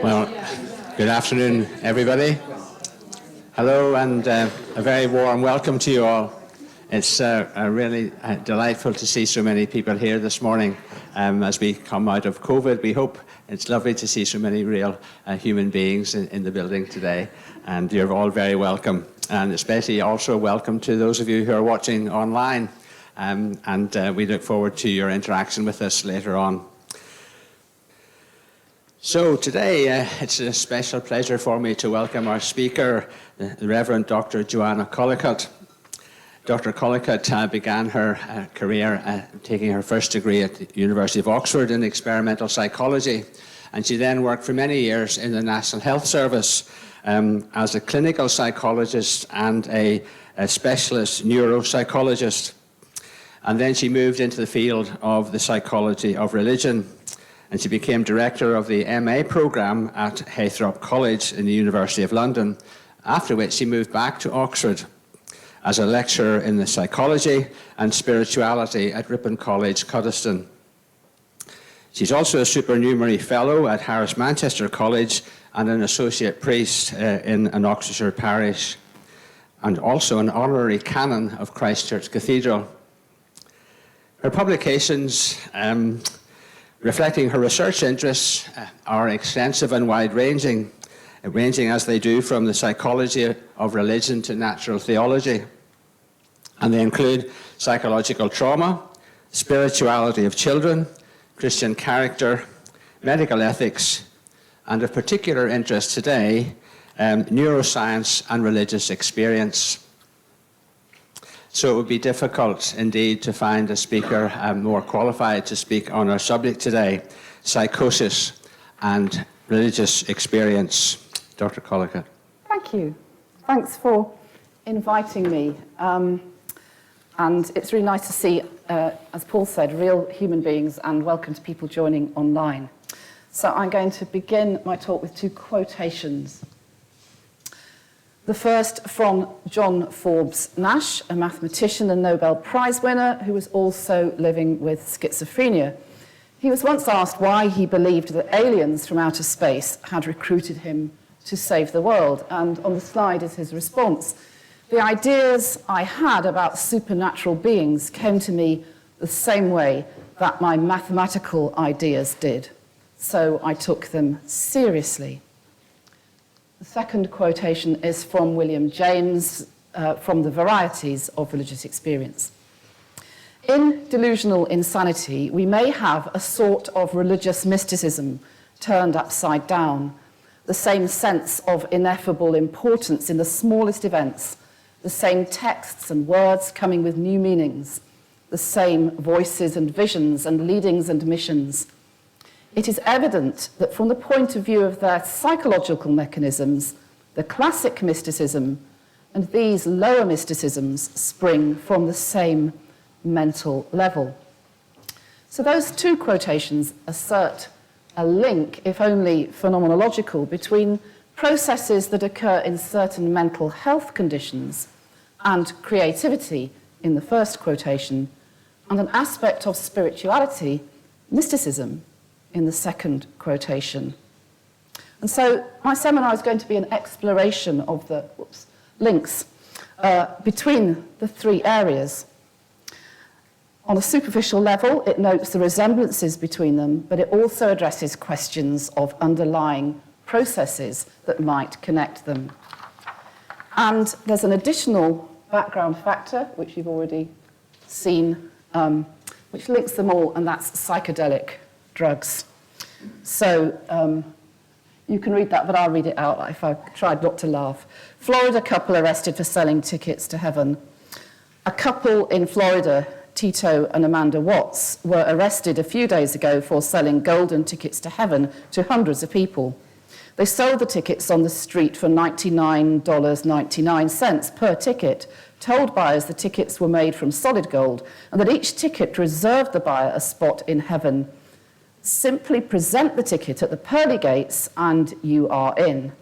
Well, good afternoon, everybody. Hello, and a very warm welcome to you all. It's really delightful to see so many people here this morning as we come out of COVID. We hope it's lovely to see so many real human beings in the building today, and you're all very welcome. And especially also welcome to those of you who are watching online, and we look forward to your interaction with us later on. So today, it's a special pleasure for me to welcome our speaker, the Reverend Dr. Joanna Collicutt. Dr. Collicutt began her career taking her first degree at the University of Oxford in experimental psychology, and she then worked for many years in the National Health Service as a clinical psychologist and a specialist neuropsychologist. And then she moved into the field of the psychology of religion, and she became director of the MA programme at Haythrop College in the University of London, after which she moved back to Oxford as a lecturer in the psychology and spirituality at Ripon College, Cuddesdon. She's also a supernumerary fellow at Harris Manchester College and an associate priest in an Oxfordshire parish, and also an honorary canon of Christ Church Cathedral. Her publications reflecting her research interests are extensive and wide-ranging, ranging as they do from the psychology of religion to natural theology. And they include psychological trauma, spirituality of children, Christian character, medical ethics, and of particular interest today, neuroscience and religious experience. So it would be difficult indeed to find a speaker more qualified to speak on our subject today, psychosis and religious experience. Dr. Collicutt. Thank you. Thanks for inviting me. And it's really nice to see, as Paul said, real human beings, and welcome to people joining online. So I'm going to begin my talk with two quotations. The first from John Forbes Nash, a mathematician and Nobel Prize winner who was also living with schizophrenia. He was once asked why he believed that aliens from outer space had recruited him to save the world, and on the slide is his response. The ideas I had about supernatural beings came to me the same way that my mathematical ideas did, so I took them seriously. The second quotation is from William James from the Varieties of Religious Experience. In delusional insanity, we may have a sort of religious mysticism turned upside down, the same sense of ineffable importance in the smallest events, the same texts and words coming with new meanings, the same voices and visions and leadings and missions. It is evident that from the point of view of their psychological mechanisms, the classic mysticism and these lower mysticisms spring from the same mental level. So those two quotations assert a link, if only phenomenological, between processes that occur in certain mental health conditions and creativity in the first quotation, and an aspect of spirituality, mysticism, in the second quotation. And so my seminar is going to be an exploration of the links between the three areas. On a superficial level, it notes the resemblances between them, but it also addresses questions of underlying processes that might connect them. And there's an additional background factor, which you've already seen, which links them all, and that's psychedelic drugs. So you can read that, but I'll read it out if I tried not to laugh. Florida couple arrested for selling tickets to heaven. A couple in Florida, Tito and Amanda Watts, were arrested a few days ago for selling golden tickets to heaven to hundreds of people. They sold the tickets on the street for $99.99 per ticket, told buyers the tickets were made from solid gold and that each ticket reserved the buyer a spot in heaven. Simply present the ticket at the pearly gates and you are in.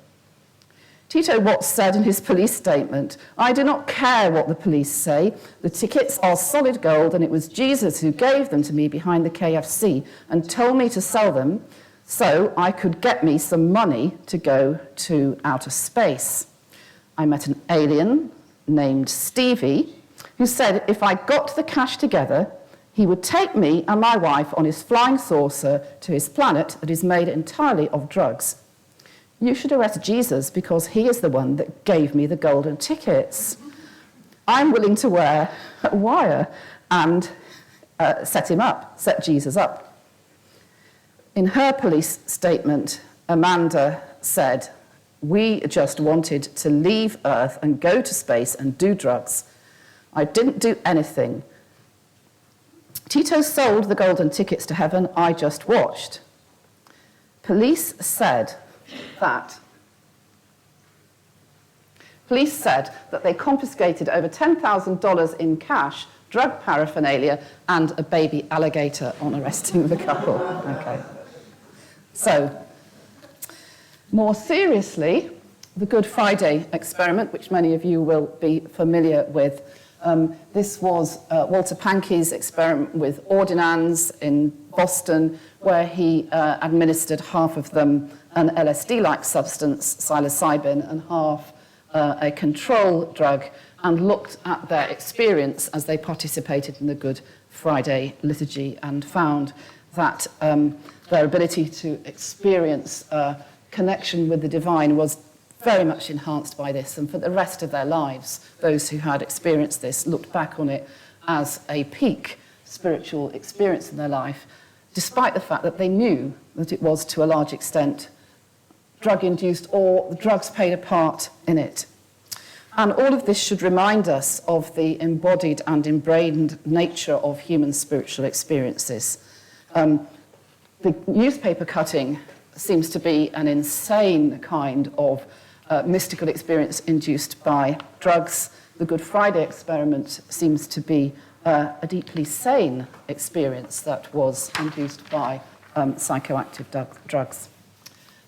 Tito Watts said in his police statement, "I do not care what the police say. The tickets are solid gold and it was Jesus who gave them to me behind the KFC and told me to sell them so I could get me some money to go to outer space. I met an alien named Stevie who said if I got the cash together, he would take me and my wife on his flying saucer to his planet that is made entirely of drugs. You should arrest Jesus because he is the one that gave me the golden tickets. I'm willing to wear a wire and set Jesus up. In her police statement, Amanda said, "We just wanted to leave Earth and go to space and do drugs. I didn't do anything. Tito sold the golden tickets to heaven. I just watched." Police said that they confiscated over $10,000 in cash, drug paraphernalia, and a baby alligator on arresting the couple. Okay. So, more seriously, the Good Friday experiment, which many of you will be familiar with. This was Walter Pankey's experiment with ordinands in Boston, where he administered half of them an LSD-like substance, psilocybin, and half a control drug, and looked at their experience as they participated in the Good Friday liturgy, and found that their ability to experience connection with the divine was very much enhanced by this, and for the rest of their lives, those who had experienced this looked back on it as a peak spiritual experience in their life, despite the fact that they knew that it was to a large extent drug-induced, or the drugs played a part in it. And all of this should remind us of the embodied and ingrained nature of human spiritual experiences. The newspaper cutting seems to be an insane kind of mystical experience induced by drugs. The Good Friday experiment seems to be a deeply sane experience that was induced by psychoactive drugs.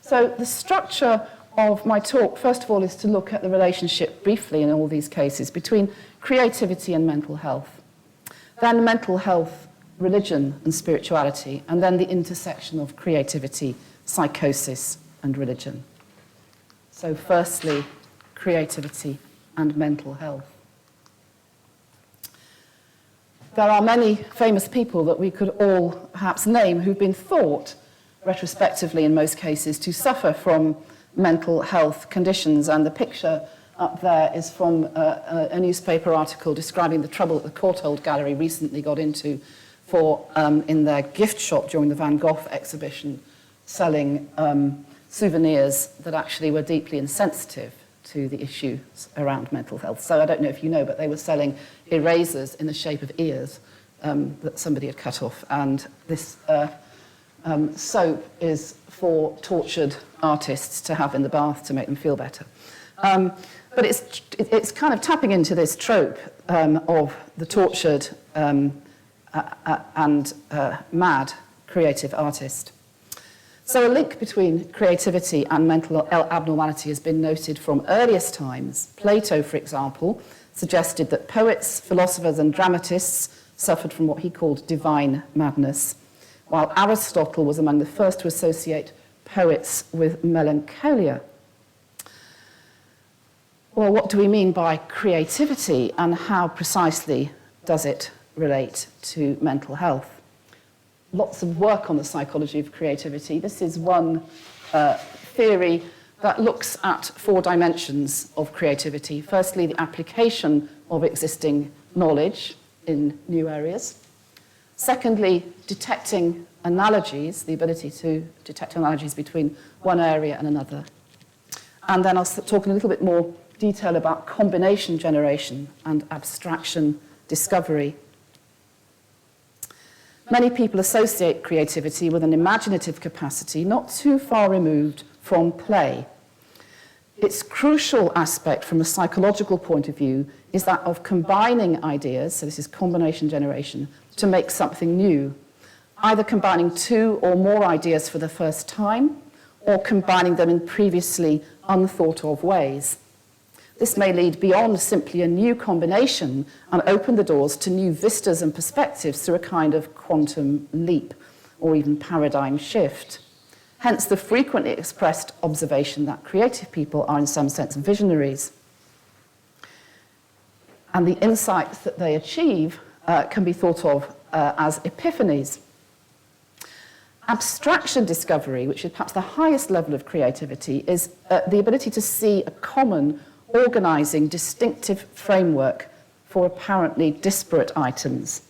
So the structure of my talk, first of all, is to look at the relationship briefly in all these cases between creativity and mental health, then mental health, religion and spirituality, and then the intersection of creativity, psychosis and religion. So firstly, creativity and mental health. There are many famous people that we could all perhaps name who've been thought, retrospectively in most cases, to suffer from mental health conditions, and the picture up there is from a newspaper article describing the trouble that the Courtauld Gallery recently got into in their gift shop during the Van Gogh exhibition, selling souvenirs that actually were deeply insensitive to the issues around mental health. So I don't know if you know, but they were selling erasers in the shape of ears that somebody had cut off, and this soap is for tortured artists to have in the bath to make them feel better. But it's kind of tapping into this trope of the tortured and mad creative artist. So a link between creativity and mental abnormality has been noted from earliest times. Plato, for example, suggested that poets, philosophers, and dramatists suffered from what he called divine madness, while Aristotle was among the first to associate poets with melancholia. Well, what do we mean by creativity, and how precisely does it relate to mental health? Lots of work on the psychology of creativity. This is one theory that looks at 4 dimensions of creativity. Firstly, the application of existing knowledge in new areas. Secondly, detecting analogies, the ability to detect analogies between one area and another. And then I'll talk in a little bit more detail about combination generation and abstraction discovery. Many people associate creativity with an imaginative capacity not too far removed from play. Its crucial aspect from a psychological point of view is that of combining ideas, so this is combination generation, to make something new, either combining 2 or more ideas for the first time, or combining them in previously unthought of ways. This may lead beyond simply a new combination and open the doors to new vistas and perspectives through a kind of quantum leap or even paradigm shift. Hence the frequently expressed observation that creative people are in some sense visionaries. And the insights that they achieve can be thought of as epiphanies. Abstraction discovery, which is perhaps the highest level of creativity, is the ability to see a common, organizing, distinctive framework for apparently disparate items.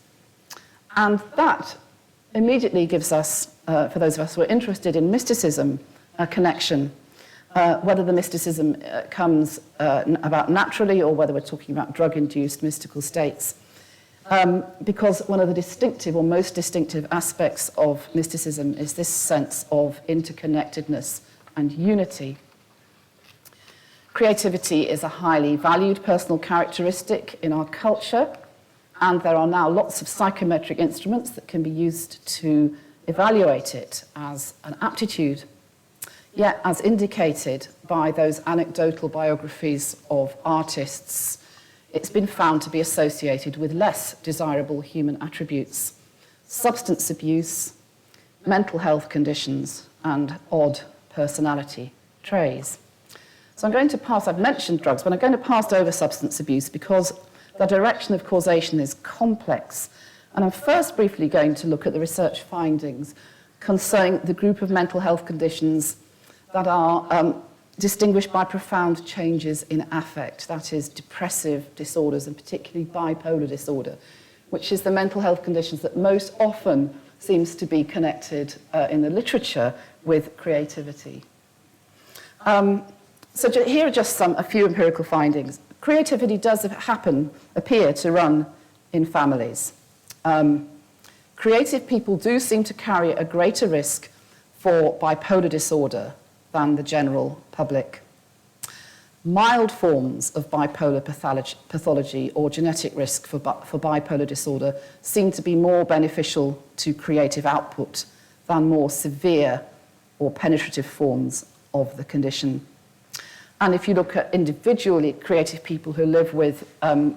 And that immediately gives us, for those of us who are interested in mysticism, a connection, whether the mysticism comes about naturally or whether we're talking about drug-induced mystical states. Because one of the distinctive or most distinctive aspects of mysticism is this sense of interconnectedness and unity. Creativity is a highly valued personal characteristic in our culture, and there are now lots of psychometric instruments that can be used to evaluate it as an aptitude. Yet, as indicated by those anecdotal biographies of artists, it's been found to be associated with less desirable human attributes: substance abuse, mental health conditions, and odd personality traits. So I'm going to pass, I've mentioned drugs, but I'm going to pass over substance abuse because the direction of causation is complex. And I'm first briefly going to look at the research findings concerning the group of mental health conditions that are distinguished by profound changes in affect, that is, depressive disorders, and particularly bipolar disorder, which is the mental health conditions that most often seems to be connected in the literature with creativity. So here are just a few empirical findings. Creativity does appear to run in families. Creative people do seem to carry a greater risk for bipolar disorder than the general public. Mild forms of bipolar pathology or genetic risk for bipolar disorder seem to be more beneficial to creative output than more severe or penetrative forms of the condition. And if you look at individually creative people who live with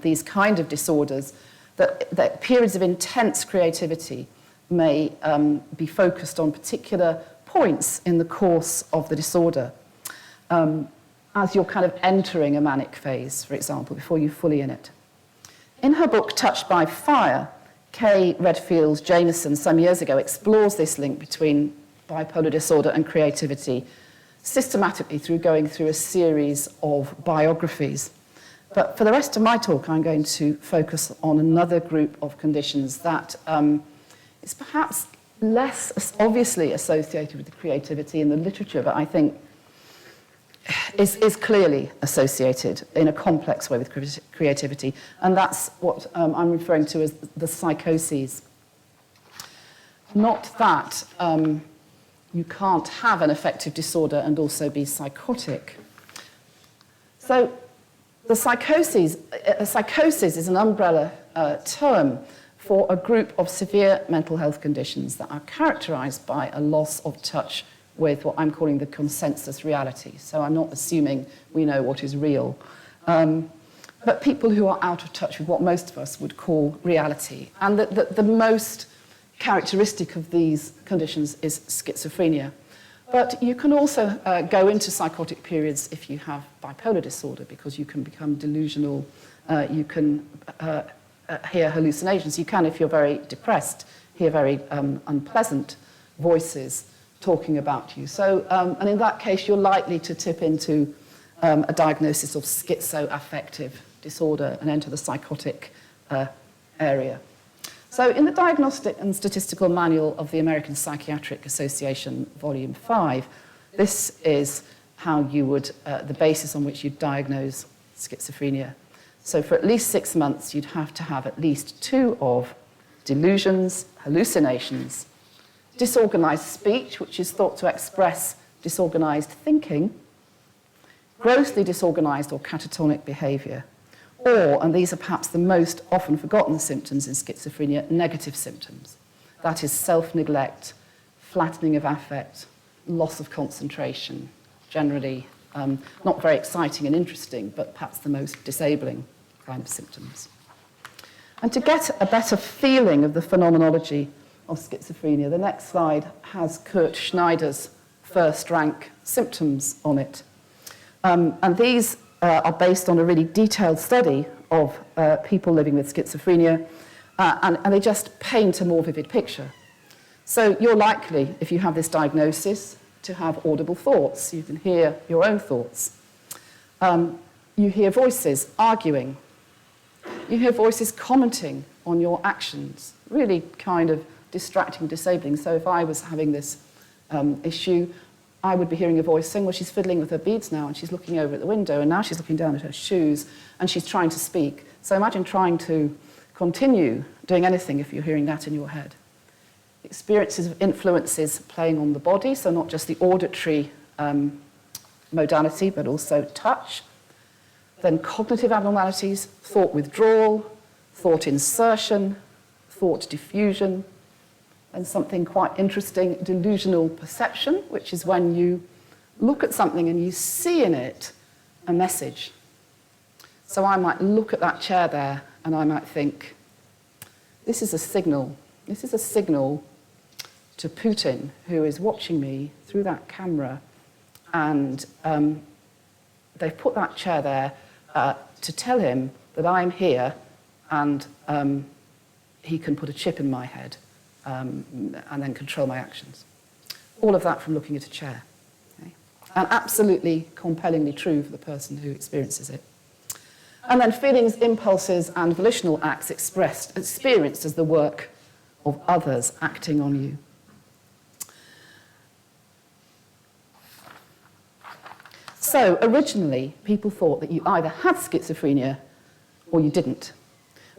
these kind of disorders, that periods of intense creativity may be focused on particular points in the course of the disorder, as you're kind of entering a manic phase, for example, before you're fully in it. In her book, Touched by Fire, Kay Redfield Jameson, some years ago, explores this link between bipolar disorder and creativity systematically through going through a series of biographies. But for the rest of my talk, I'm going to focus on another group of conditions that is perhaps less obviously associated with the creativity in the literature, but I think is clearly associated in a complex way with creativity, and that's what I'm referring to as the psychoses. Not that you can't have an affective disorder and also be psychotic. So the psychosis is an umbrella term for a group of severe mental health conditions that are characterized by a loss of touch with what I'm calling the consensus reality. So I'm not assuming we know what is real, but people who are out of touch with what most of us would call reality. And the most characteristic of these conditions is schizophrenia. But you can also go into psychotic periods if you have bipolar disorder, because you can become delusional, you can hear hallucinations, you can, if you're very depressed, hear very unpleasant voices talking about you. So, and in that case, you're likely to tip into a diagnosis of schizoaffective disorder and enter the psychotic area. So in the Diagnostic and Statistical Manual of the American Psychiatric Association, Volume 5, this is how you would, the basis on which you diagnose schizophrenia. So for at least 6 months, you'd have to have at least 2 of delusions, hallucinations, disorganized speech, which is thought to express disorganized thinking, grossly disorganized or catatonic behavior, or, and these are perhaps the most often forgotten symptoms in schizophrenia, negative symptoms. That is self-neglect, flattening of affect, loss of concentration, generally not very exciting and interesting, but perhaps the most disabling kind of symptoms. And to get a better feeling of the phenomenology of schizophrenia, the next slide has Kurt Schneider's first-rank symptoms on it. And these are based on a really detailed study of people living with schizophrenia, and they just paint a more vivid picture. So you're likely, if you have this diagnosis, to have audible thoughts. You can hear your own thoughts. You hear voices arguing. You hear voices commenting on your actions, really kind of distracting, disabling. So if I was having this issue, I would be hearing a voice saying, well, she's fiddling with her beads now, and she's looking over at the window, and now she's looking down at her shoes, and she's trying to speak. So imagine trying to continue doing anything if you're hearing that in your head. Experiences of influences playing on the body, so not just the auditory modality, but also touch. Then cognitive abnormalities, thought withdrawal, thought insertion, thought diffusion, and something quite interesting, delusional perception, which is when you look at something and you see in it a message. So I might look at that chair there and I might think, this is a signal. This is a signal to Putin, who is watching me through that camera, and they've put that chair there to tell him that I'm here, and he can put a chip in my head and then control my actions. All of that from looking at a chair. Okay? And absolutely compellingly true for the person who experiences it. And then feelings, impulses, and volitional acts experienced as the work of others acting on you. So originally, people thought that you either had schizophrenia or you didn't.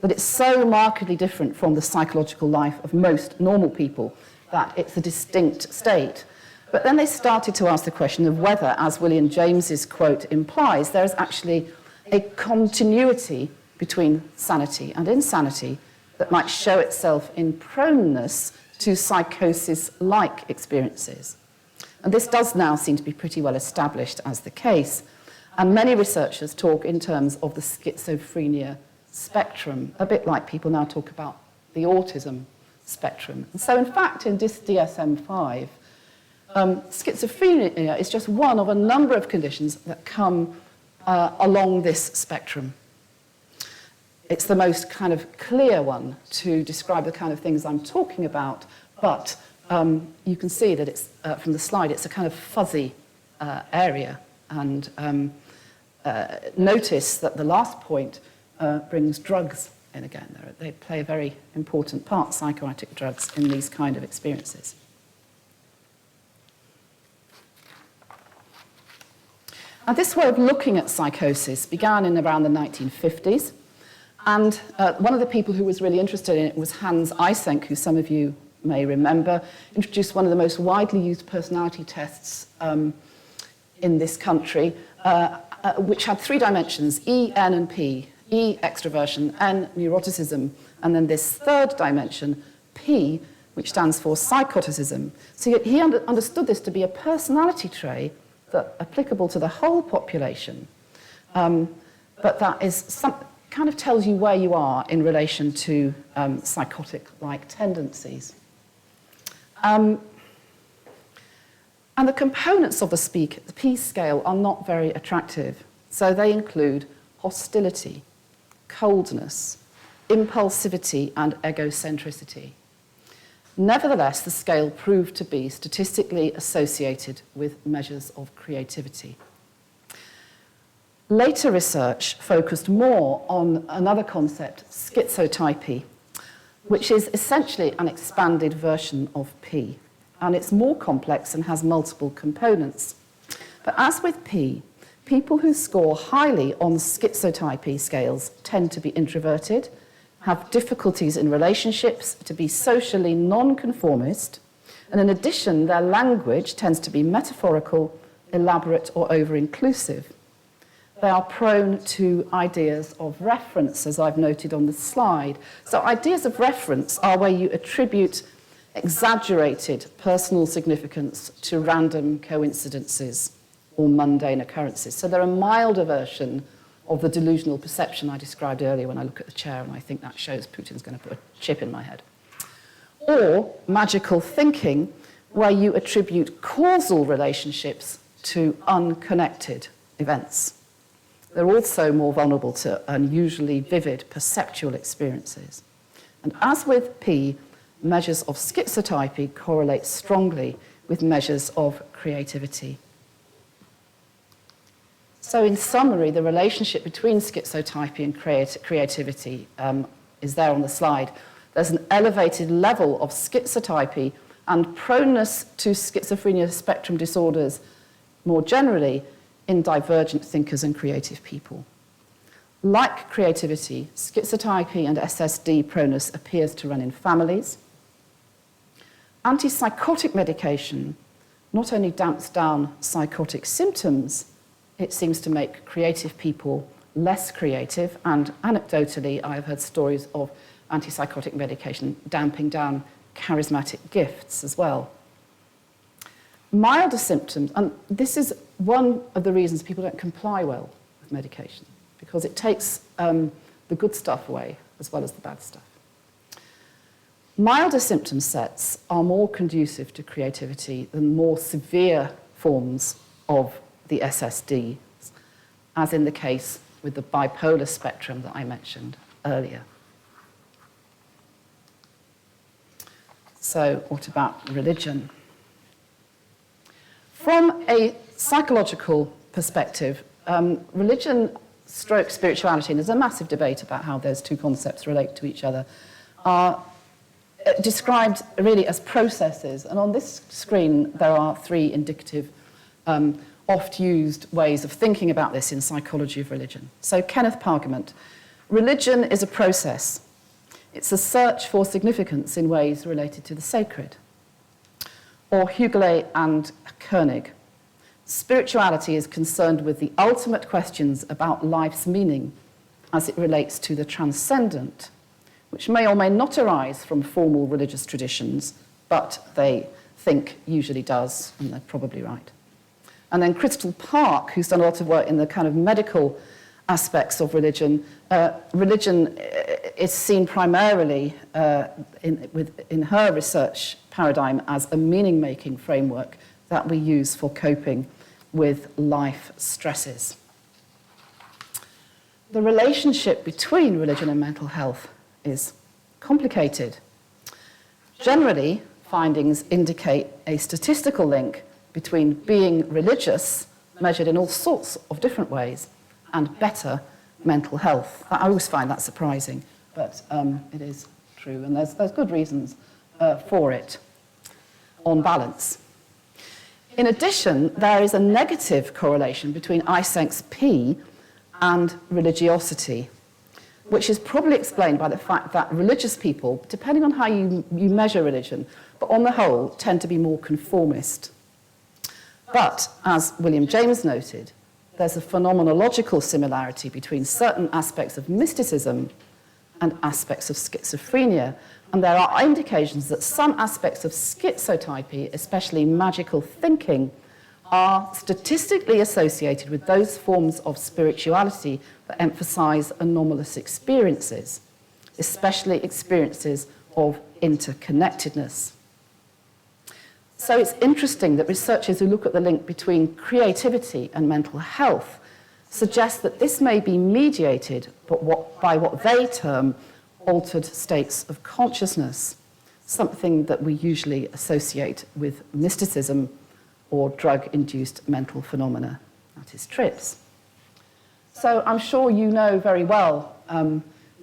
That it's so markedly different from the psychological life of most normal people that it's a distinct state. But then they started to ask the question of whether, as William James's quote implies, there is actually a continuity between sanity and insanity that might show itself in proneness to psychosis-like experiences. And this does now seem to be pretty well established as the case. And many researchers talk in terms of the schizophrenia spectrum, a bit like people now talk about the autism spectrum. And so, in fact, in this DSM-5, schizophrenia is just one of a number of conditions that come along this spectrum. It's the most kind of clear one to describe the kind of things I'm talking about, but you can see that it's, from the slide, it's a kind of fuzzy area. And notice that the last point brings drugs in again. They play a very important part, psychoactive drugs, in these kind of experiences. Now, this way of looking at psychosis began in around the 1950s. And one of the people who was really interested in it was Hans Eysenck, who some of you may remember, introduced one of the most widely used personality tests in this country, which had three dimensions, E, N, and P. E, extroversion, N, neuroticism, and then this third dimension, P, which stands for psychoticism. So he understood this to be a personality trait that applicable to the whole population, but that is kind of tells you where you are in relation to psychotic-like tendencies. And the components of the P scale are not very attractive. So they include hostility, coldness, impulsivity, and egocentricity. Nevertheless, the scale proved to be statistically associated with measures of creativity. Later research focused more on another concept, schizotypy, which is essentially an expanded version of P. And it's more complex and has multiple components. But as with P, people who score highly on schizotypy scales tend to be introverted, have difficulties in relationships, to be socially non-conformist, and in addition, their language tends to be metaphorical, elaborate, or over-inclusive. They are prone to ideas of reference, as I've noted on the slide. So ideas of reference are where you attribute exaggerated personal significance to random coincidences or mundane occurrences. So they're a milder version of the delusional perception I described earlier when I look at the chair and I think that shows Putin's going to put a chip in my head. Or magical thinking, where you attribute causal relationships to unconnected events. They're also more vulnerable to unusually vivid perceptual experiences. And as with P, measures of schizotypy correlate strongly with measures of creativity. So in summary, the relationship between schizotypy and creativity is there on the slide. There's an elevated level of schizotypy and proneness to schizophrenia spectrum disorders more generally in divergent thinkers and creative people. Like creativity, schizotypy and SSD proneness appears to run in families. Antipsychotic medication not only damps down psychotic symptoms, it seems to make creative people less creative, and anecdotally, I've heard stories of antipsychotic medication damping down charismatic gifts as well. Milder symptoms, and this is one of the reasons people don't comply well with medication, because it takes the good stuff away as well as the bad stuff. Milder symptom sets are more conducive to creativity than more severe forms of the SSDs, as in the case with the bipolar spectrum that I mentioned earlier. So, what about religion? From a psychological perspective, religion stroke spirituality, and there's a massive debate about how those two concepts relate to each other, are described really as processes. And on this screen, there are three indicative, oft-used ways of thinking about this in psychology of religion. So Kenneth Pargament, religion is a process. It's a search for significance in ways related to the sacred. Or Hughley and Koenig, spirituality is concerned with the ultimate questions about life's meaning as it relates to the transcendent, which may or may not arise from formal religious traditions, but they think usually does, and they're probably right. And then Crystal Park, who's done a lot of work in the kind of medical aspects of religion, religion is seen primarily in her research paradigm as a meaning-making framework that we use for coping with life stresses. The relationship between religion and mental health is complicated. Generally, findings indicate a statistical link between being religious, measured in all sorts of different ways, and better mental health. I always find that surprising, but it is true, and there's good reasons for it, on balance. In addition, there is a negative correlation between Eysenck's P and religiosity, which is probably explained by the fact that religious people, depending on how you measure religion, but on the whole, tend to be more conformist. But, as William James noted, there's a phenomenological similarity between certain aspects of mysticism and aspects of schizophrenia, and there are indications that some aspects of schizotypy, especially magical thinking, are statistically associated with those forms of spirituality that emphasize anomalous experiences, especially experiences of interconnectedness. So it's interesting that researchers who look at the link between creativity and mental health suggest that this may be mediated by what they term altered states of consciousness, something that we usually associate with mysticism or drug-induced mental phenomena, that is trips. So I'm sure you know very well,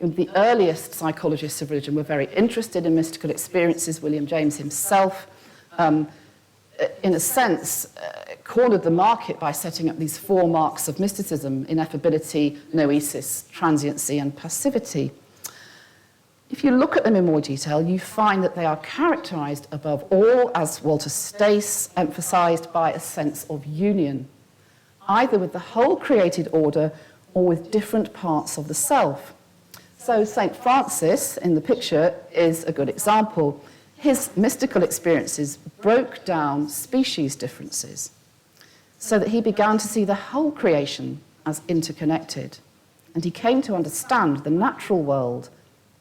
the earliest psychologists of religion were very interested in mystical experiences. William James himself, in a sense, cornered the market by setting up these 4 marks of mysticism: ineffability, noesis, transiency, and passivity. If you look at them in more detail, you find that they are characterized above all, as Walter Stace emphasized, by a sense of union, either with the whole created order or with different parts of the self. So St. Francis, in the picture, is a good example. His mystical experiences broke down species differences so that he began to see the whole creation as interconnected, and he came to understand the natural world,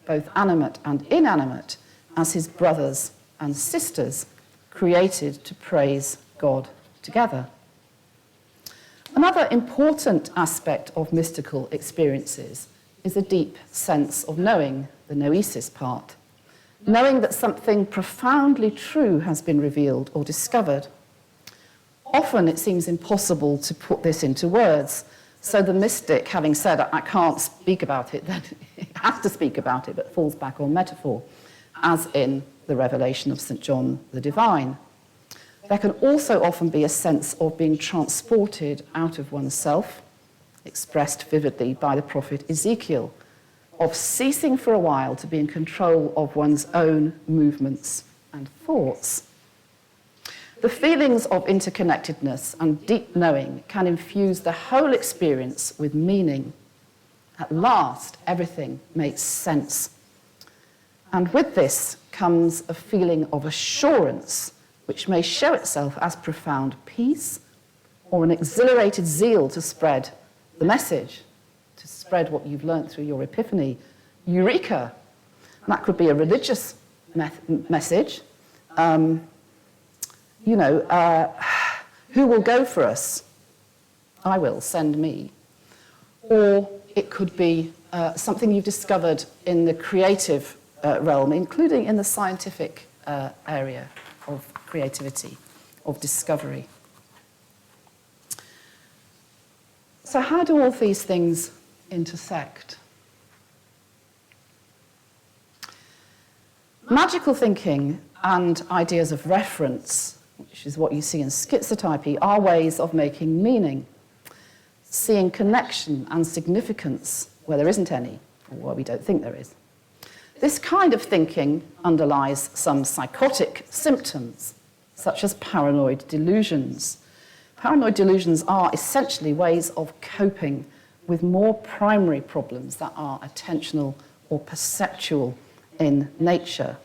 both animate and inanimate, as his brothers and sisters created to praise God together. Another important aspect of mystical experiences is a deep sense of knowing, the noesis part. Knowing that something profoundly true has been revealed or discovered. Often it seems impossible to put this into words, so the mystic, having said, I can't speak about it, then it has to speak about it, but falls back on metaphor, as in the revelation of St. John the Divine. There can also often be a sense of being transported out of oneself, expressed vividly by the prophet Ezekiel, of ceasing for a while to be in control of one's own movements and thoughts. The feelings of interconnectedness and deep knowing can infuse the whole experience with meaning. At last, everything makes sense. And with this comes a feeling of assurance, which may show itself as profound peace or an exhilarated zeal to spread the message, to spread what you've learnt through your epiphany. Eureka! And that could be a religious message. Who will go for us? I will, send me. Or it could be something you've discovered in the creative realm, including in the scientific area of creativity, of discovery. So how do all these things intersect? Magical thinking and ideas of reference, which is what you see in schizotypy, are ways of making meaning, seeing connection and significance where there isn't any, or where we don't think there is. This kind of thinking underlies some psychotic symptoms, such as paranoid delusions. Paranoid delusions are essentially ways of coping with more primary problems that are attentional or perceptual in nature.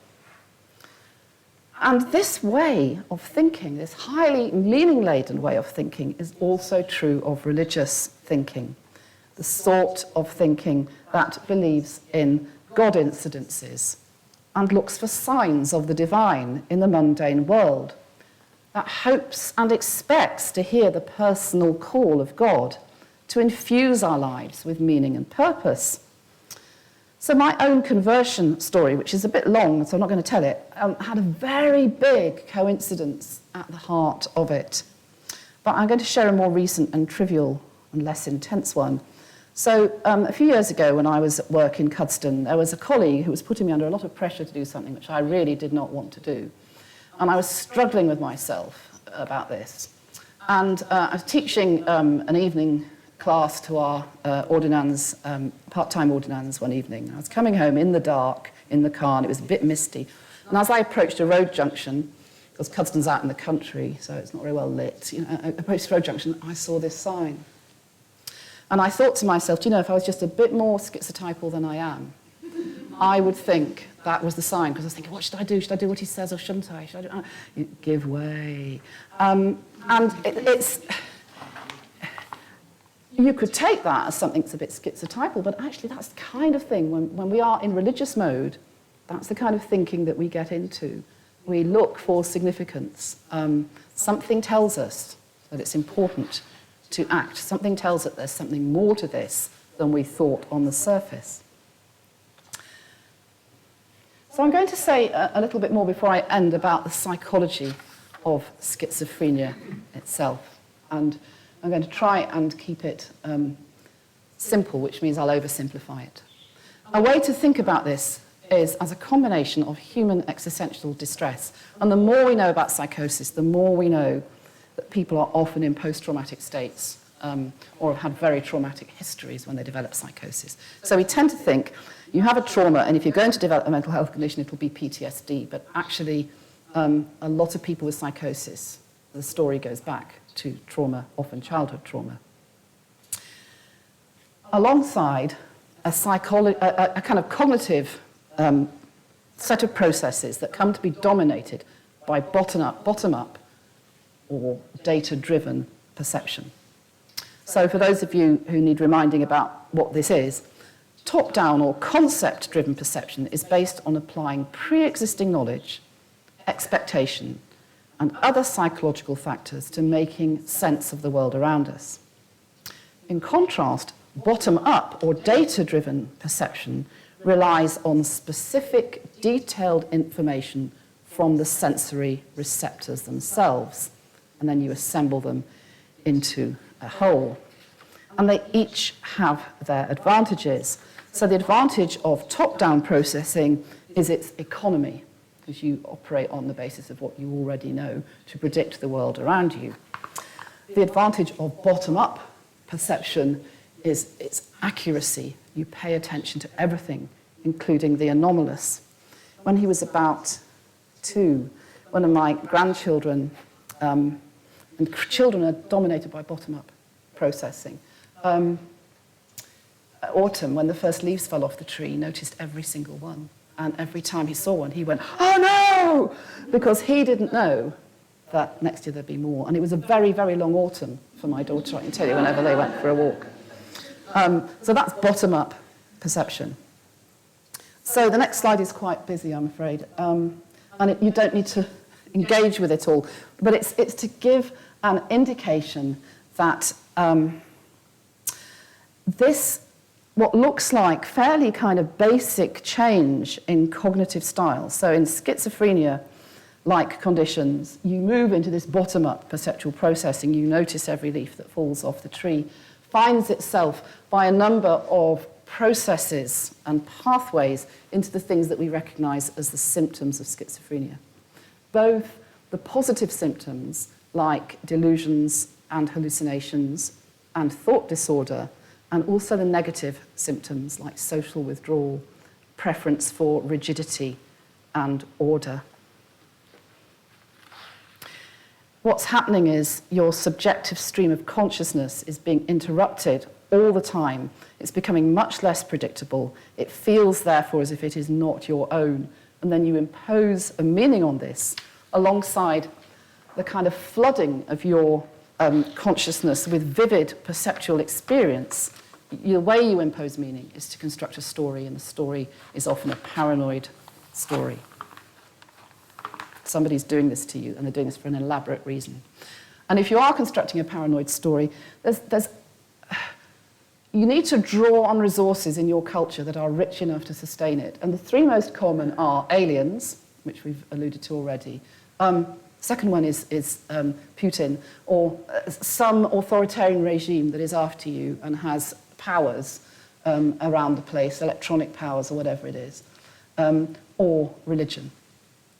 And this way of thinking, this highly meaning-laden way of thinking, is also true of religious thinking, the sort of thinking that believes in God incidences and looks for signs of the divine in the mundane world, that hopes and expects to hear the personal call of God to infuse our lives with meaning and purpose. So my own conversion story, which is a bit long, so I'm not going to tell it, had a very big coincidence at the heart of it. But I'm going to share a more recent and trivial and less intense one. So a few years ago, when I was at work in Cuddesdon, there was a colleague who was putting me under a lot of pressure to do something which I really did not want to do. And I was struggling with myself about this. And I was teaching an evening class to our ordinands, part-time ordinands one evening. I was coming home in the dark, in the car, and it was a bit misty. And as I approached a road junction, because Cuddesdon's out in the country, so it's not very well lit, I approached a road junction, I saw this sign. And I thought to myself, if I was just a bit more schizotypal than I am, I would think that was the sign, because I was thinking, what should I do? Should I do what he says or shouldn't I? Should I do? Give way. You could take that as something that's a bit schizotypal, but actually that's the kind of thing, when we are in religious mode, that's the kind of thinking that we get into. We look for significance. Something tells us that it's important to act. Something tells us there's something more to this than we thought on the surface. So I'm going to say a little bit more before I end about the psychology of schizophrenia itself. And I'm going to try and keep it simple, which means I'll oversimplify it. A way to think about this is as a combination of human existential distress. And the more we know about psychosis, the more we know that people are often in post-traumatic states or have had very traumatic histories when they develop psychosis. So we tend to think you have a trauma, and if you're going to develop a mental health condition, it'll be PTSD. But actually, a lot of people with psychosis, the story goes back to trauma, often childhood trauma. Alongside a kind of cognitive set of processes that come to be dominated by bottom-up or data-driven perception. So for those of you who need reminding about what this is, top-down or concept-driven perception is based on applying pre-existing knowledge, expectation, and other psychological factors to making sense of the world around us. In contrast, bottom-up or data-driven perception relies on specific, detailed information from the sensory receptors themselves, and then you assemble them into a whole. And they each have their advantages. So the advantage of top-down processing is its economy, because you operate on the basis of what you already know to predict the world around you. The advantage of bottom-up perception is its accuracy. You pay attention to everything, including the anomalous. When he was about 2, one of my grandchildren, and children are dominated by bottom-up processing. Autumn, when the first leaves fell off the tree, he noticed every single one. And every time he saw one, he went, "Oh no!" Because he didn't know that next year there'd be more. And it was a very, very long autumn for my daughter, I can tell you, whenever they went for a walk. So that's bottom-up perception. So the next slide is quite busy, I'm afraid. You don't need to engage with it all. But it's to give an indication that what looks like fairly kind of basic change in cognitive style. So in schizophrenia-like conditions, you move into this bottom-up perceptual processing. You notice every leaf that falls off the tree, finds itself by a number of processes and pathways into the things that we recognize as the symptoms of schizophrenia. Both the positive symptoms, like delusions and hallucinations and thought disorder, and also the negative symptoms like social withdrawal, preference for rigidity and order. What's happening is your subjective stream of consciousness is being interrupted all the time. It's becoming much less predictable. It feels, therefore, as if it is not your own. And then you impose a meaning on this alongside the kind of flooding of your consciousness with vivid perceptual experience. The way you impose meaning is to construct a story, and the story is often a paranoid story. Somebody's doing this to you, and they're doing this for an elaborate reason. And if you are constructing a paranoid story, you need to draw on resources in your culture that are rich enough to sustain it. And the 3 most common are aliens, which we've alluded to already. Second one is Putin, or some authoritarian regime that is after you and has powers around the place, electronic powers or whatever it is, or religion.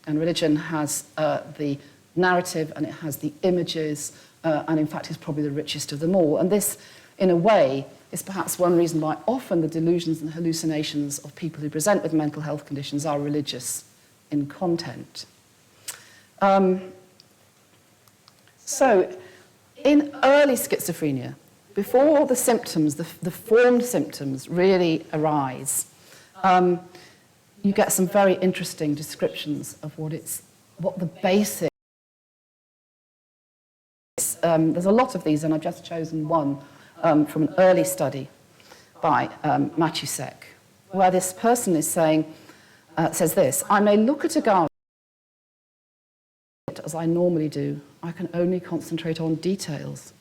And religion has the narrative, and it has the images, and in fact is probably the richest of them all. And this, in a way, is perhaps one reason why often the delusions and hallucinations of people who present with mental health conditions are religious in content. So, in early schizophrenia, before the symptoms, the formed symptoms really arise, you get some very interesting descriptions of what the basic. There's a lot of these, and I've just chosen one from an early study by Matusek, where this person is says this: "I may look at a garden as I normally do. I can only concentrate on details.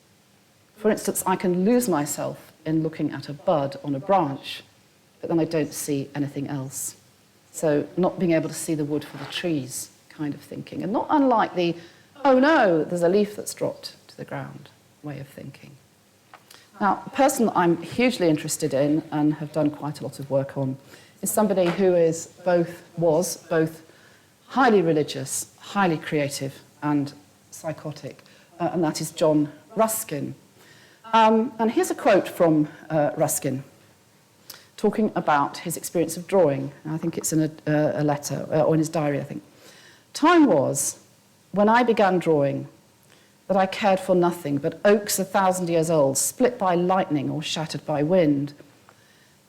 For instance, I can lose myself in looking at a bud on a branch, but then I don't see anything else." So not being able to see the wood for the trees kind of thinking. And not unlike the, "Oh no, there's a leaf that's dropped to the ground" way of thinking. Now, a person that I'm hugely interested in and have done quite a lot of work on is somebody who was both highly religious, highly creative, and psychotic, and that is John Ruskin. And here's a quote from Ruskin, talking about his experience of drawing. I think it's in a letter, or in his diary, I think. "Time was, when I began drawing, that I cared for nothing but oaks 1,000 years old, split by lightning or shattered by wind.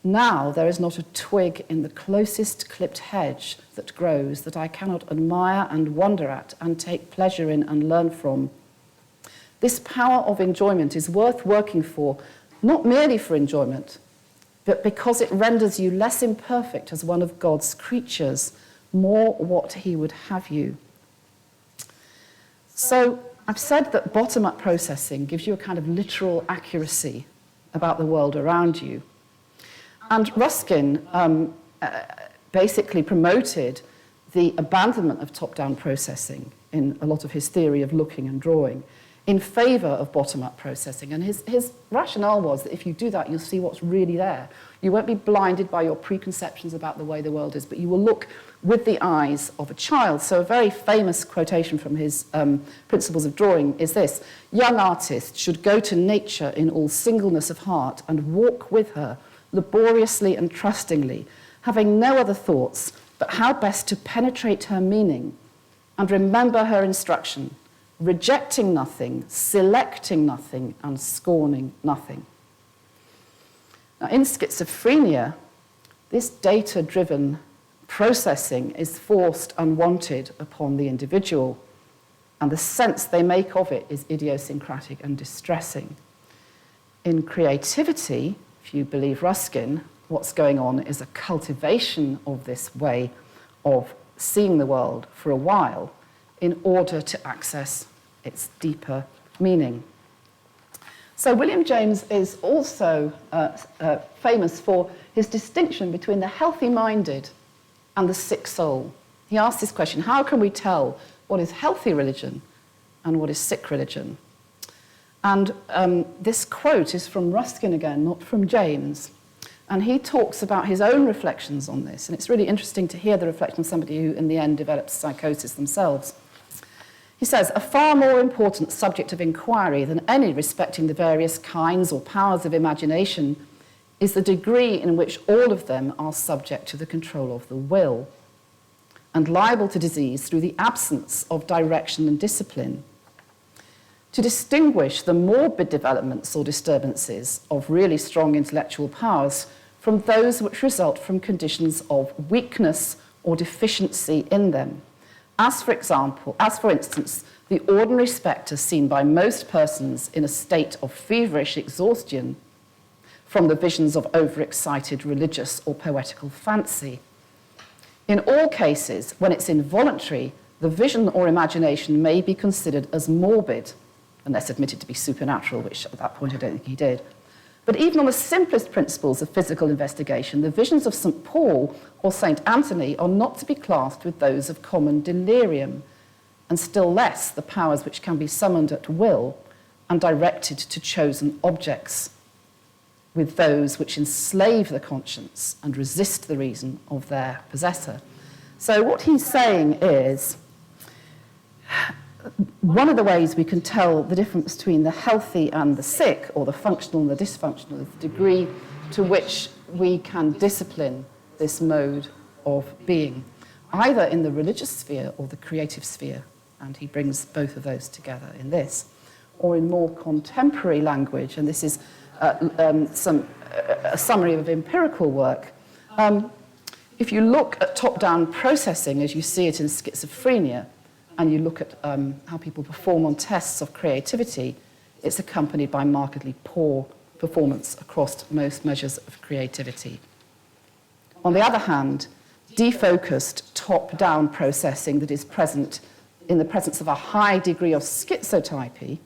Now there is not a twig in the closest clipped hedge that grows that I cannot admire and wonder at and take pleasure in and learn from. This power of enjoyment is worth working for, not merely for enjoyment, but because it renders you less imperfect as one of God's creatures, more what he would have you." So I've said that bottom-up processing gives you a kind of literal accuracy about the world around you. And Ruskin basically promoted the abandonment of top-down processing in a lot of his theory of looking and drawing in favour of bottom-up processing. And his rationale was that if you do that, you'll see what's really there. You won't be blinded by your preconceptions about the way the world is, but you will look with the eyes of a child. So a very famous quotation from his Principles of Drawing is this: young artists should go to nature in all singleness of heart and walk with her laboriously and trustingly, having no other thoughts but how best to penetrate her meaning and remember her instruction, rejecting nothing, selecting nothing, and scorning nothing. Now, in schizophrenia, this data-driven processing is forced unwanted upon the individual, and the sense they make of it is idiosyncratic and distressing. In creativity, if you believe Ruskin, what's going on is a cultivation of this way of seeing the world for a while in order to access its deeper meaning. So William James is also famous for his distinction between the healthy-minded and the sick soul. He asked this question: how can we tell what is healthy religion and what is sick religion? And this quote is from Ruskin again, not from James. And he talks about his own reflections on this. And it's really interesting to hear the reflection of somebody who, in the end, developed psychosis themselves. He says, a far more important subject of inquiry than any respecting the various kinds or powers of imagination is the degree in which all of them are subject to the control of the will and liable to disease through the absence of direction and discipline. To distinguish the morbid developments or disturbances of really strong intellectual powers from those which result from conditions of weakness or deficiency in them. As for instance, the ordinary spectre seen by most persons in a state of feverish exhaustion from the visions of overexcited religious or poetical fancy. In all cases, when it's involuntary, the vision or imagination may be considered as morbid, unless admitted to be supernatural, which at that point I don't think he did. But even on the simplest principles of physical investigation, the visions of St. Paul or St. Anthony are not to be classed with those of common delirium, and still less the powers which can be summoned at will and directed to chosen objects, with those which enslave the conscience and resist the reason of their possessor. So what he's saying is, one of the ways we can tell the difference between the healthy and the sick, or the functional and the dysfunctional, is the degree to which we can discipline this mode of being, either in the religious sphere or the creative sphere, and he brings both of those together in this, or in more contemporary language, and this is a summary of empirical work. If you look at top-down processing as you see it in schizophrenia, and you look at how people perform on tests of creativity, it's accompanied by markedly poor performance across most measures of creativity. On the other hand, defocused top-down processing that is present in the presence of a high degree of schizotypy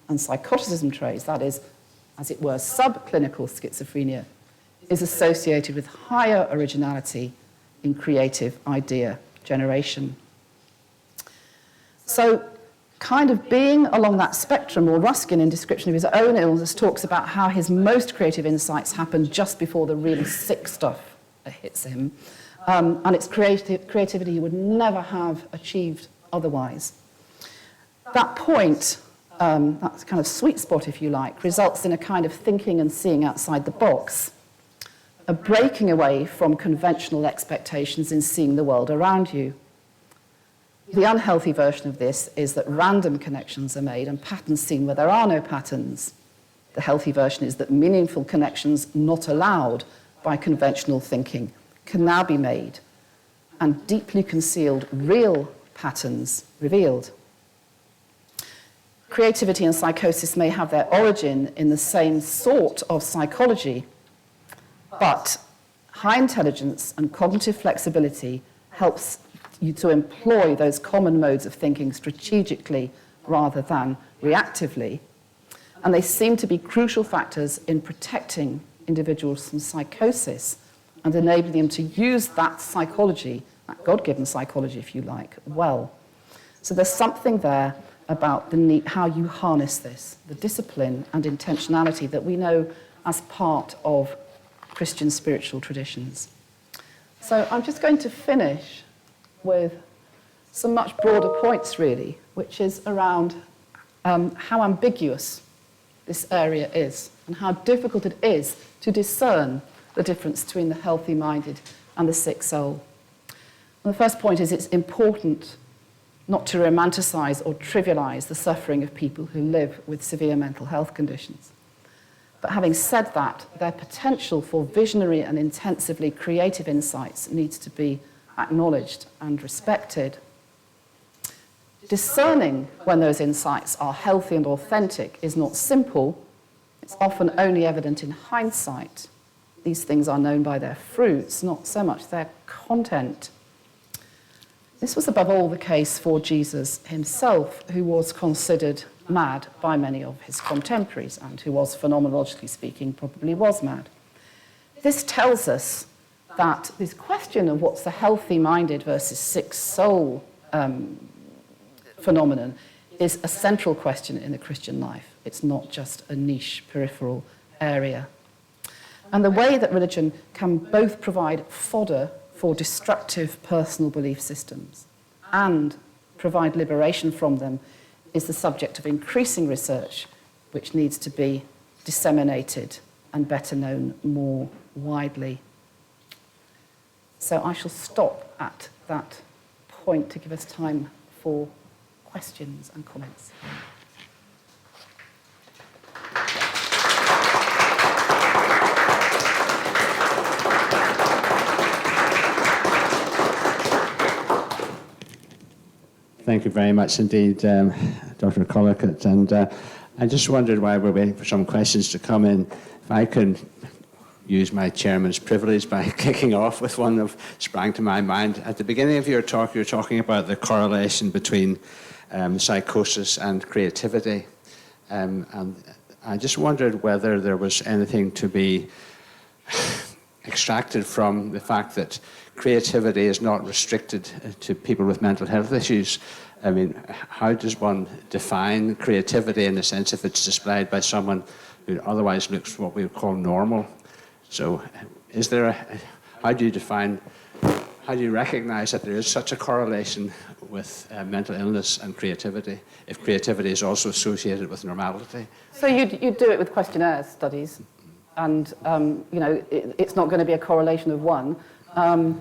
and psychoticism traits, that is, as it were, subclinical schizophrenia, is associated with higher originality in creative idea generation. So, kind of being along that spectrum, or Ruskin, in description of his own illness, talks about how his most creative insights happen just before the really sick stuff hits him, and it's creativity he would never have achieved otherwise. That point, that kind of sweet spot, if you like, results in a kind of thinking and seeing outside the box, a breaking away from conventional expectations in seeing the world around you. The unhealthy version of this is that random connections are made and patterns seen where there are no patterns. The healthy version is that meaningful connections not allowed by conventional thinking can now be made, and deeply concealed real patterns revealed. Creativity and psychosis may have their origin in the same sort of psychology, but high intelligence and cognitive flexibility helps you to employ those common modes of thinking strategically rather than reactively. And they seem to be crucial factors in protecting individuals from psychosis and enabling them to use that psychology, that God-given psychology, if you like, well. So there's something there about the need, how you harness this, the discipline and intentionality that we know as part of Christian spiritual traditions. So I'm just going to finish with some much broader points, really, which is around how ambiguous this area is and how difficult it is to discern the difference between the healthy-minded and the sick soul. And the first point is it's important not to romanticize or trivialize the suffering of people who live with severe mental health conditions. But having said that, their potential for visionary and intensively creative insights needs to be acknowledged and respected. Discerning when those insights are healthy and authentic is not simple. It's often only evident in hindsight. These things are known by their fruits, not so much their content. This was above all the case for Jesus himself, who was considered mad by many of his contemporaries and who was, phenomenologically speaking, probably was mad. This tells us that this question of what's the healthy-minded versus sick soul phenomenon is a central question in the Christian life. It's not just a niche, peripheral area. And the way that religion can both provide fodder for destructive personal belief systems and provide liberation from them is the subject of increasing research, which needs to be disseminated and better known more widely. So I shall stop at that point to give us time for questions and comments. Thank you very much indeed, Dr. Collicutt. And I just wondered, while we're waiting for some questions to come in, if I could use my chairman's privilege by kicking off with one that sprang to my mind. At the beginning of your talk, you were talking about the correlation between psychosis and creativity. And I just wondered whether there was anything to be extracted from the fact that creativity is not restricted to people with mental health issues. I mean, how does one define creativity in the sense if it's displayed by someone who otherwise looks what we would call normal? So is there how do you recognize that there is such a correlation with mental illness and creativity, if creativity is also associated with normality? So you do it with questionnaire studies, and it's not going to be a correlation of one. There'll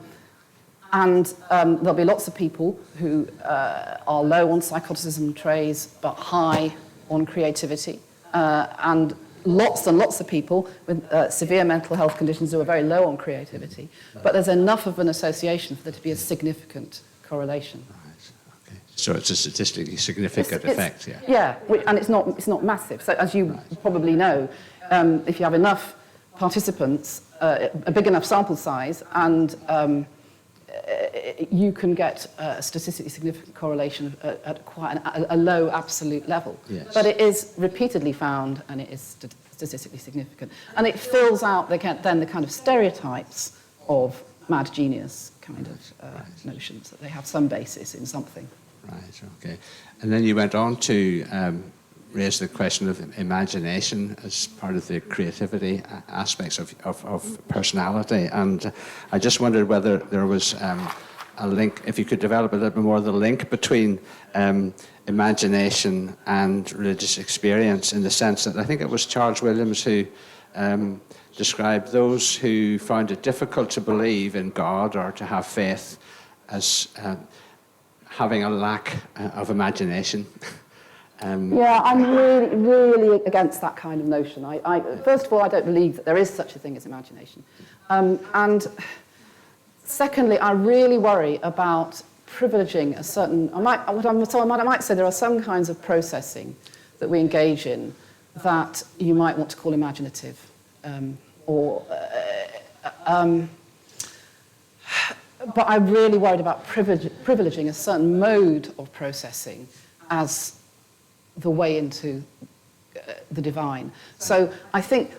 be lots of people who are low on psychoticism traits but high on creativity, and lots and lots of people with severe mental health conditions who are very low on creativity. But there's enough of an association for there to be a significant correlation. Right. Okay. So it's a statistically significant effect, yeah. Yeah, and it's not massive. So as you probably know, if you have enough participants, a big enough sample size, and you can get a statistically significant correlation at quite a low absolute level. Yes. But it is repeatedly found, and it is statistically significant. And it fills out then the kind of stereotypes of mad genius kind of notions, that they have some basis in something. Right, okay. And then you went on to raise the question of imagination as part of the creativity aspects of personality. And I just wondered whether there was a link, if you could develop a little bit more, the link between imagination and religious experience, in the sense that I think it was Charles Williams who described those who found it difficult to believe in God or to have faith as having a lack of imagination. Yeah, I'm really, really against that kind of notion. First of all, I don't believe that there is such a thing as imagination. And secondly, I really worry about privileging a certain... I might say there are some kinds of processing that we engage in that you might want to call imaginative. But I'm really worried about privileging a certain mode of processing as the way into the divine. So I think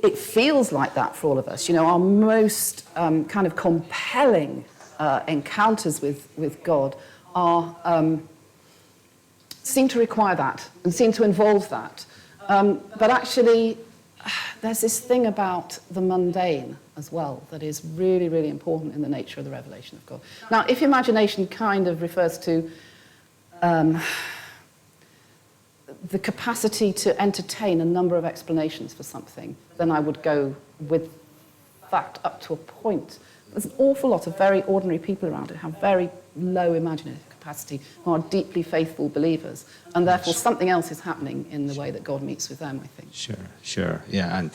it feels like that for all of us. You know, our most kind of compelling encounters with God seem to require that and seem to involve that. But actually, there's this thing about the mundane as well that is really, really important in the nature of the revelation of God. Now, if imagination kind of refers to the capacity to entertain a number of explanations for something, then I would go with that up to a point. There's an awful lot of very ordinary people around who have very low imaginative capacity, who are deeply faithful believers, and therefore something else is happening in the way that God meets with them, I think. Sure, yeah. And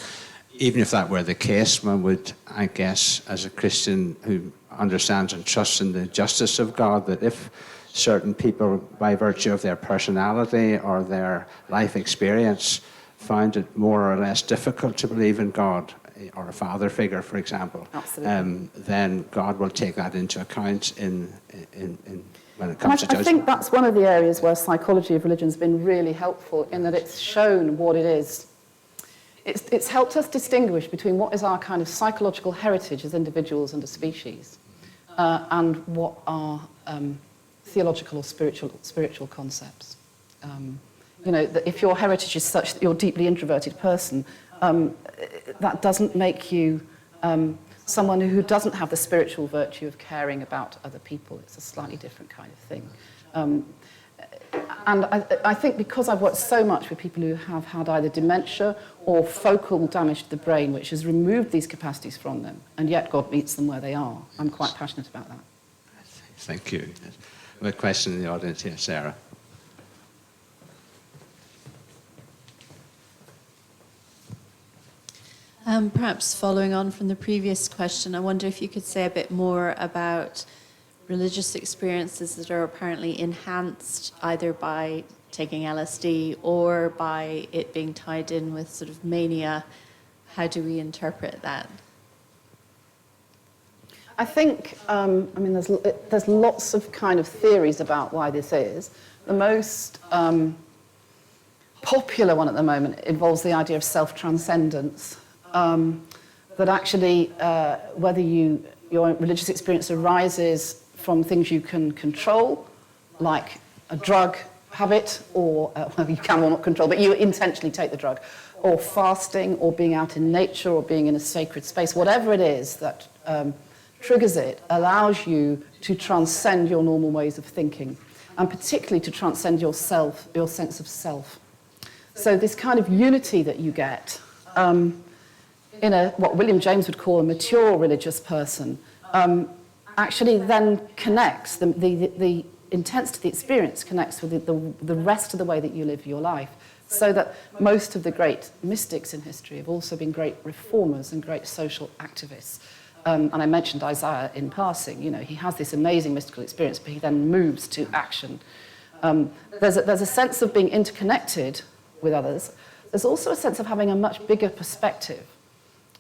even if that were the case, one would, I guess, as a Christian who understands and trusts in the justice of God, that if certain people, by virtue of their personality or their life experience, found it more or less difficult to believe in God, or a father figure, for example, then God will take that into account in when it comes to judgment. I think that's one of the areas where psychology of religion has been really helpful, in that it's shown what it is. It's helped us distinguish between what is our kind of psychological heritage as individuals and as species, and what are theological or spiritual concepts. You know, that if your heritage is such that you're a deeply introverted person, that doesn't make you someone who doesn't have the spiritual virtue of caring about other people. It's a slightly different kind of thing. And I think because I've worked so much with people who have had either dementia or focal damage to the brain, which has removed these capacities from them, and yet God meets them where they are, I'm quite passionate about that. Thank you. We have a question in the audience here, Sarah. Perhaps following on from the previous question, I wonder if you could say a bit more about religious experiences that are apparently enhanced either by taking LSD or by it being tied in with sort of mania. How do we interpret that? I think, I mean, there's lots of kind of theories about why this is. The most popular one at the moment involves the idea of self-transcendence. That actually, whether your religious experience arises from things you can control, like a drug habit, or well, you can or not control, but you intentionally take the drug, or fasting, or being out in nature, or being in a sacred space, whatever it is that triggers it, allows you to transcend your normal ways of thinking, and particularly to transcend yourself, your sense of self. So this kind of unity that you get in what William James would call a mature religious person, actually then connects, the intensity of the experience connects with the rest of the way that you live your life. So that most of the great mystics in history have also been great reformers and great social activists. And I mentioned Isaiah in passing. You know, he has this amazing mystical experience, but he then moves to action. There's a sense of being interconnected with others. There's also a sense of having a much bigger perspective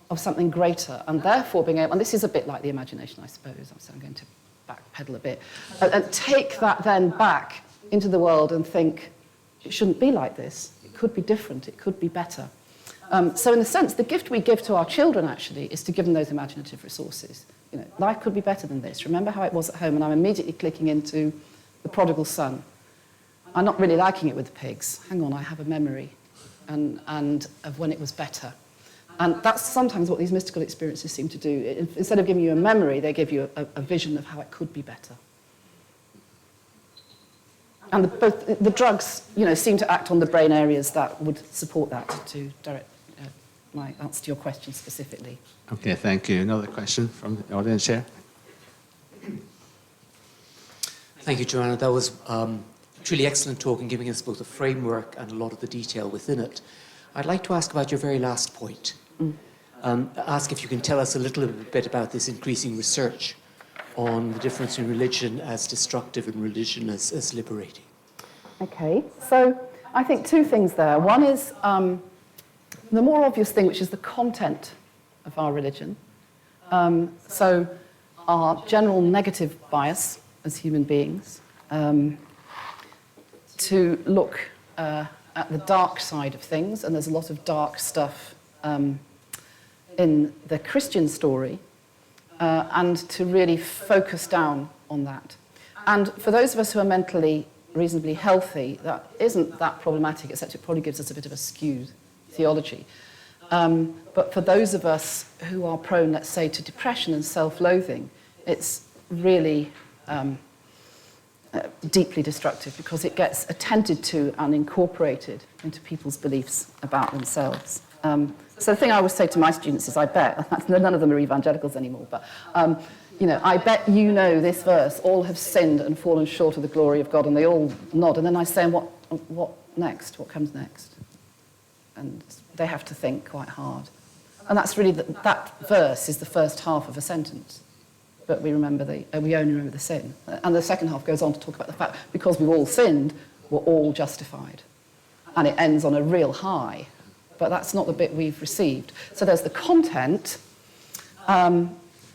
of something greater, and therefore being able, and this is a bit like the imagination, I suppose, so I'm going to backpedal a bit, and take that then back into the world and think, it shouldn't be like this, it could be different, it could be better. So in a sense, the gift we give to our children, actually, is to give them those imaginative resources. You know, life could be better than this. Remember how it was at home, and I'm immediately clicking into the prodigal son. I'm not really liking it with the pigs. Hang on, I have a memory and of when it was better. And that's sometimes what these mystical experiences seem to do. Instead of giving you a memory, they give you a vision of how it could be better. And both the drugs, you know, seem to act on the brain areas that would support that, to direct my answer to your question specifically. Okay, thank you. Another question from the audience here. Thank you, Joanna. That was truly excellent talk and giving us both a framework and a lot of the detail within it. I'd like to ask about your very last point. Ask if you can tell us a little bit about this increasing research on the difference in religion as destructive and religion as liberating. Okay, so I think two things there. One is the more obvious thing, which is the content of our religion. So our general negative bias as human beings to look at the dark side of things, and there's a lot of dark stuff in the Christian story, and to really focus down on that. And for those of us who are mentally reasonably healthy, that isn't that problematic, except it probably gives us a bit of a skewed theology. But for those of us who are prone, let's say, to depression and self-loathing, it's really deeply destructive because it gets attended to and incorporated into people's beliefs about themselves. So the thing I always say to my students is, I bet, none of them are evangelicals anymore, but I bet you know this verse, all have sinned and fallen short of the glory of God, and they all nod. And then I say, what next? What comes next? And they have to think quite hard. And that's really, that verse is the first half of a sentence. But we only remember the sin. And the second half goes on to talk about the fact, because we've all sinned, we're all justified. And it ends on a real high. But that's not the bit we've received. So there's the content,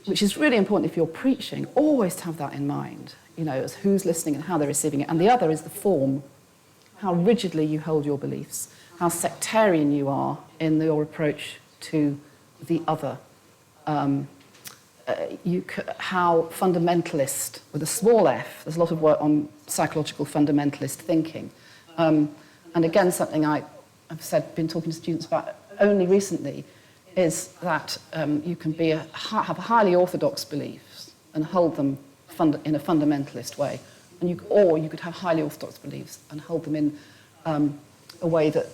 which is really important if you're preaching, always to have that in mind, as who's listening and how they're receiving it. And the other is the form, how rigidly you hold your beliefs, how sectarian you are in your approach to the other, how fundamentalist, with a small f, there's a lot of work on psychological fundamentalist thinking. And again, something I've been talking to students about only recently, is that you can have highly orthodox beliefs and hold them in a fundamentalist way. Or you could have highly orthodox beliefs and hold them in a way that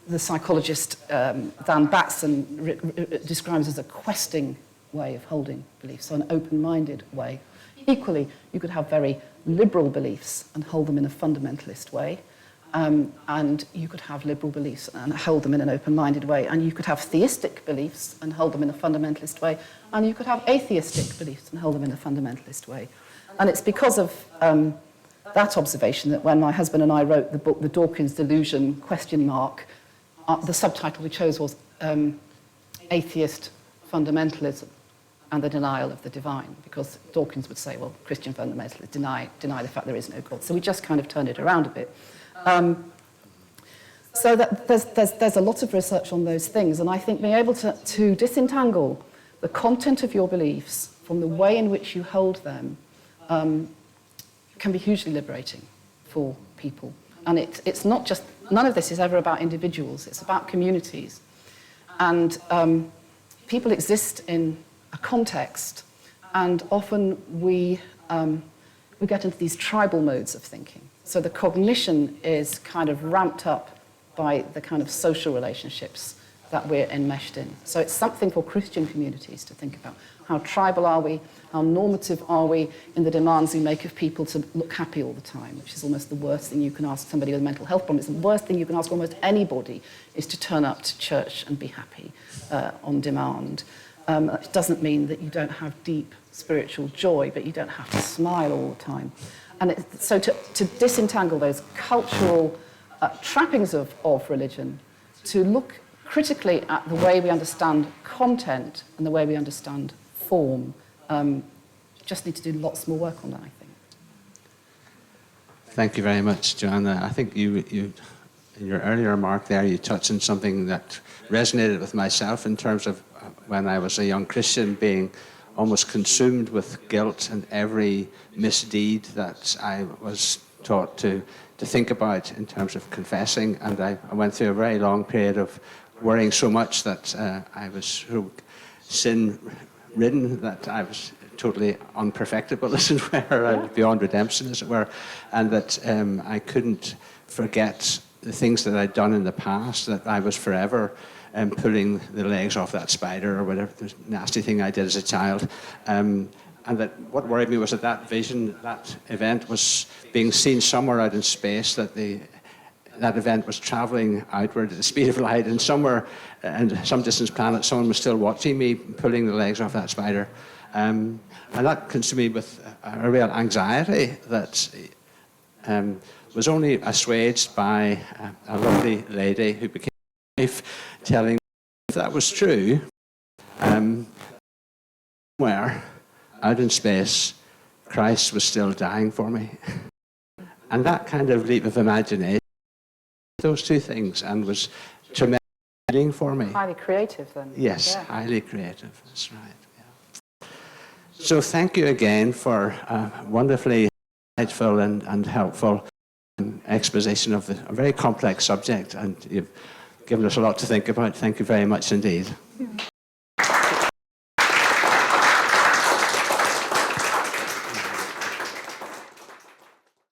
the psychologist Van Batson describes as a questing way of holding beliefs, so an open-minded way. Equally, you could have very liberal beliefs and hold them in a fundamentalist way, and you could have liberal beliefs and hold them in an open-minded way, and you could have theistic beliefs and hold them in a fundamentalist way, and you could have atheistic beliefs and hold them in a fundamentalist way. And it's because of that observation that when my husband and I wrote the book, The Dawkins Delusion, ? The subtitle we chose was Atheist Fundamentalism and the Denial of the Divine, because Dawkins would say, well, Christian fundamentalists deny the fact there is no God. So we just kind of turned it around a bit. So that there's a lot of research on those things, and I think being able to disentangle the content of your beliefs from the way in which you hold them can be hugely liberating for people. And it's not just, none of this is ever about individuals, it's about communities. And people exist in a context, and often we get into these tribal modes of thinking. So the cognition is kind of ramped up by the kind of social relationships that we're enmeshed in. So it's something for Christian communities to think about. How tribal are we? How normative are we in the demands we make of people to look happy all the time, which is almost the worst thing you can ask somebody with a mental health problem. It's the worst thing you can ask almost anybody, is to turn up to church and be happy on demand. It doesn't mean that you don't have deep spiritual joy, but you don't have to smile all the time. And so to disentangle those cultural trappings of religion, to look critically at the way we understand content and the way we understand form, just need to do lots more work on that, I think. Thank you very much, Joanna. I think you in your earlier remark there, you touched on something that resonated with myself in terms of when I was a young Christian, being almost consumed with guilt and every misdeed that I was taught to think about in terms of confessing. And I went through a very long period of worrying so much that I was so sin-ridden that I was totally unperfectible, as it were, beyond redemption, as it were, and that I couldn't forget the things that I'd done in the past, that I was forever pulling the legs off that spider or whatever the nasty thing I did as a child. And that what worried me was that that vision, that event was being seen somewhere out in space, that that event was traveling outward at the speed of light, and somewhere in some distant planet, someone was still watching me pulling the legs off that spider. And that consumed me with a real anxiety that was only assuaged by a lovely lady who became my wife, telling me if that was true, somewhere out in space, Christ was still dying for me. And that kind of leap of imagination those two things and was tremendous for me. Highly creative then. Yes, Yeah. highly creative. That's right. Yeah. So thank you again for a wonderfully insightful and helpful exposition of a very complex subject, and you've given us a lot to think about. Thank you very much indeed. Yeah.